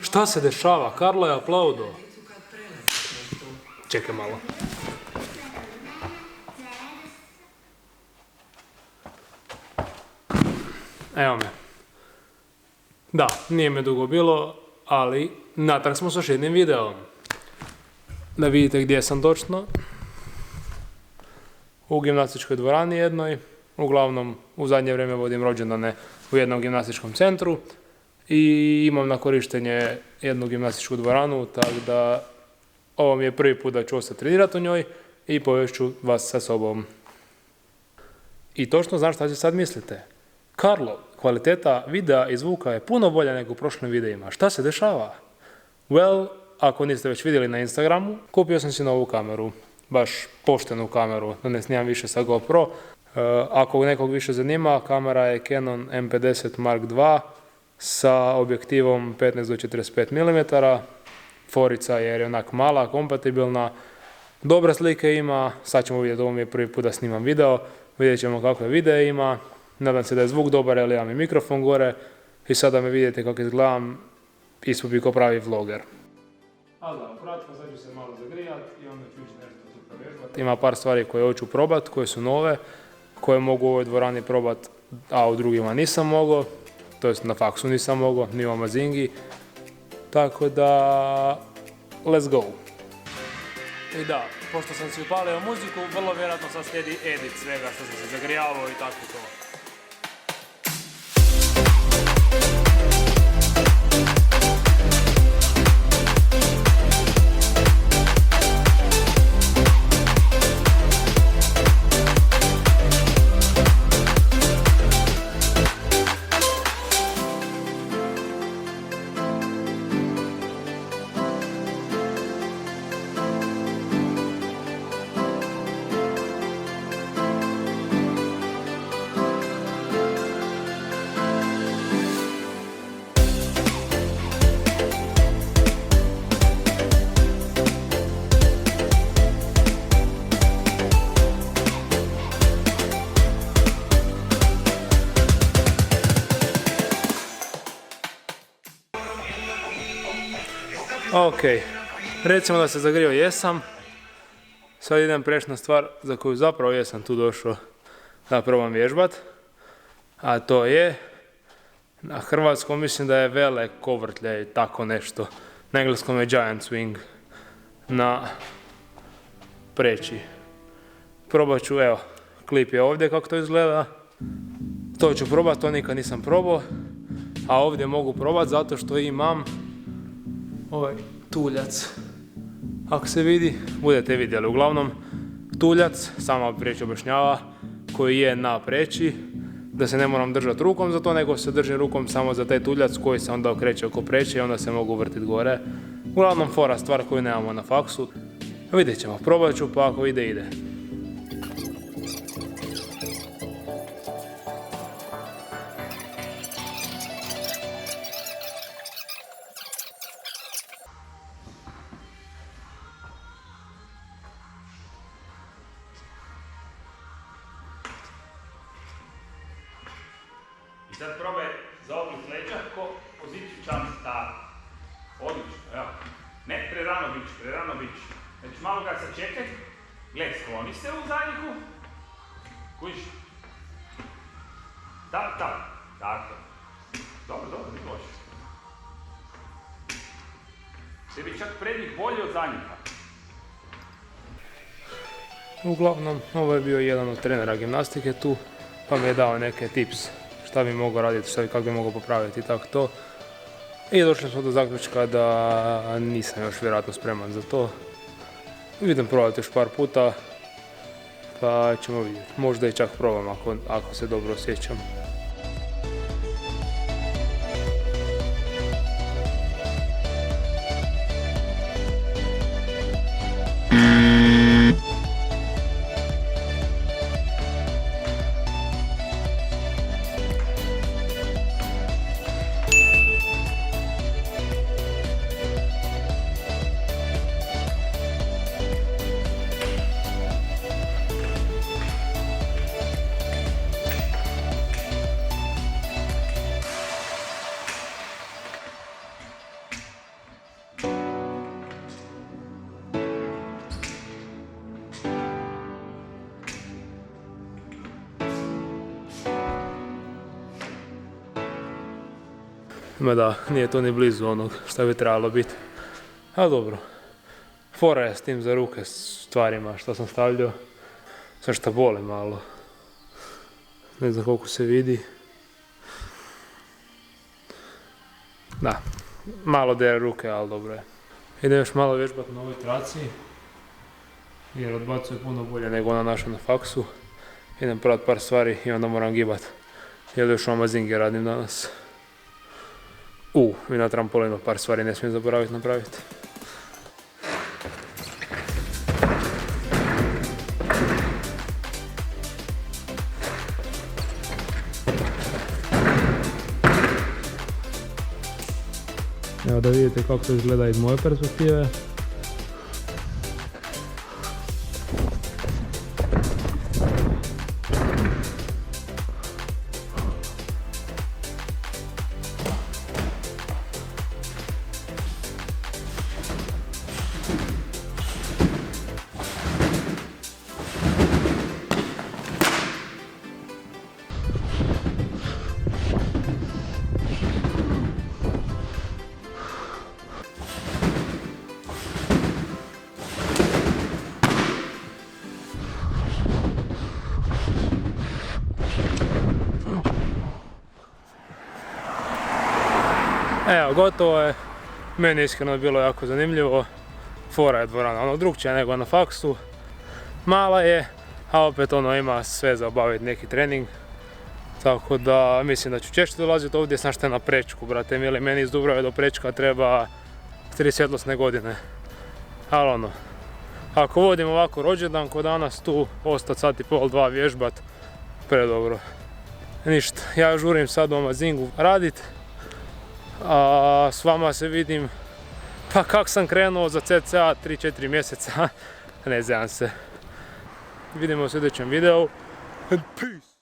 Šta se dešava? Karlo je aplaudo. Čekaj malo. Evo me. Da, nije me dugo bilo, ali natrag smo s još jednim videom. Da vidite gdje sam točno. U gimnastičkoj dvorani jednoj. Uglavnom, u zadnje vrijeme vodim rođendane u jednom gimnastičkom centru. I imam na korištenje jednu gimnastičku dvoranu, tako da ovo mi je prvi put da ću ostati trenirati u njoj i povešću vas sa sobom. I točno znam šta će sad mislite. Karlo, kvaliteta videa i zvuka je puno bolja nego u prošlim videima. Šta se dešava? Well, ako niste već vidjeli na Instagramu, kupio sam si novu kameru. Baš poštenu kameru, da ne snimam više sa GoPro. Ako nekog više zanima, kamera je Canon M50 Mark II sa objektivom 15 do 45 mm. Forica jer je onak mala, kompatibilna. Dobre slike ima, sad ćemo vidjeti, ovo mi je prvi put da snimam video. Vidjet ćemo kakve videe ima. Nadam se da je zvuk dobar, jer imam i mikrofon gore. I sada me vidite kako izgledam, ispod bi ko pravi vloger. Ali da, kratko, sad ću se malo zagrijat i onda ću ići nešto super vježbati. Ima par stvari koje hoću probat, koje su nove, koje mogu u ovoj dvorani probat, a u drugima nisam mogao. To jest na faksu nisam mogao, ni u Amazingi. Tako da, let's go. I da, pošto sam si upalio muziku, vrlo vjerojatno sad slijedi edit svega što sam se zagrijavao i tako to. Ok, recimo da se zagrio jesam, sad idem preći na stvar za koju zapravo jesam tu došao da probam vježbat, a to je, na hrvatskom mislim da je vele kovrtlja i tako nešto, na engleskom je giant swing, na preći. Probat ću, evo, klip je ovdje kako to izgleda, to ću probat, to nikad nisam probao, a ovdje mogu probat zato što imam ovaj tuljac, ako se vidi, budete vidjeli, uglavnom tuljac, sama preći objašnjava, koji je na preći, da se ne moram držati rukom za to, nego se držim rukom samo za taj tuljac koji se onda okreće oko preće i onda se mogu vrtiti gore. Uglavnom fora stvar koju nemamo na faksu, vidjet ćemo, probat ću pa ako ide, ide. I sad probaj zaokrit leđa ko poziciju čamca, tako. Odlično, evo. Ne, prerano bić. Znači malo ga sačekaj. Gled, skloni se u zadnjiku. Kužiš. Tako. Dobro, mi dođeš. Tebi čak prednjih bolje od zadnjika. Uglavnom, ovo je bio jedan od trenera gimnastike tu, pa mi je dao neke tips šta bi mogao raditi, kako bi mogao popraviti i tako to. I došli smo do zaključka da nisam još vjerojatno spreman za to. Idem probati još par puta, pa ćemo vidjeti. Možda i čak probam ako se dobro osjećam. Mada nije to ni blizu onog što bi trebalo biti. Ali dobro. Fora je s tim za ruke stvarima što sam stavljao. Sve što boli malo. Ne znam koliko se vidi. Da, malo dere ruke, ali dobro je. Idem još malo vježbati na ovoj traci. Jer odbacuje puno bolje nego ona naša na faksu. Idem provat par stvari i onda moram gibat. Jer još mazinge radim danas. I na trampolinu par stvari ne smijem zaboraviti napraviti. Evo da vidite kako to izgleda iz moje perspektive. Evo, gotovo je. Meni iskreno bilo jako zanimljivo. Fora je dvorana ono drugčija nego na faksu. Mala je, a opet ima sve za obaviti neki trening. Tako da mislim da ću češće dolaziti ovdje, sam što je na prečku, brate mili. Meni iz Dubrave do prečka treba 3 svjetlosne godine. Ali ako vodim ovako rođendan ko danas tu, ostati sat i pol, 2 vježbat, predobro. Ništa, ja žurim sad u Mazingu radit. A s vama se vidim, pa kak sam krenuo za cca 3-4 mjeseca, ne znam se. Vidimo u sljedećem videu. Peace!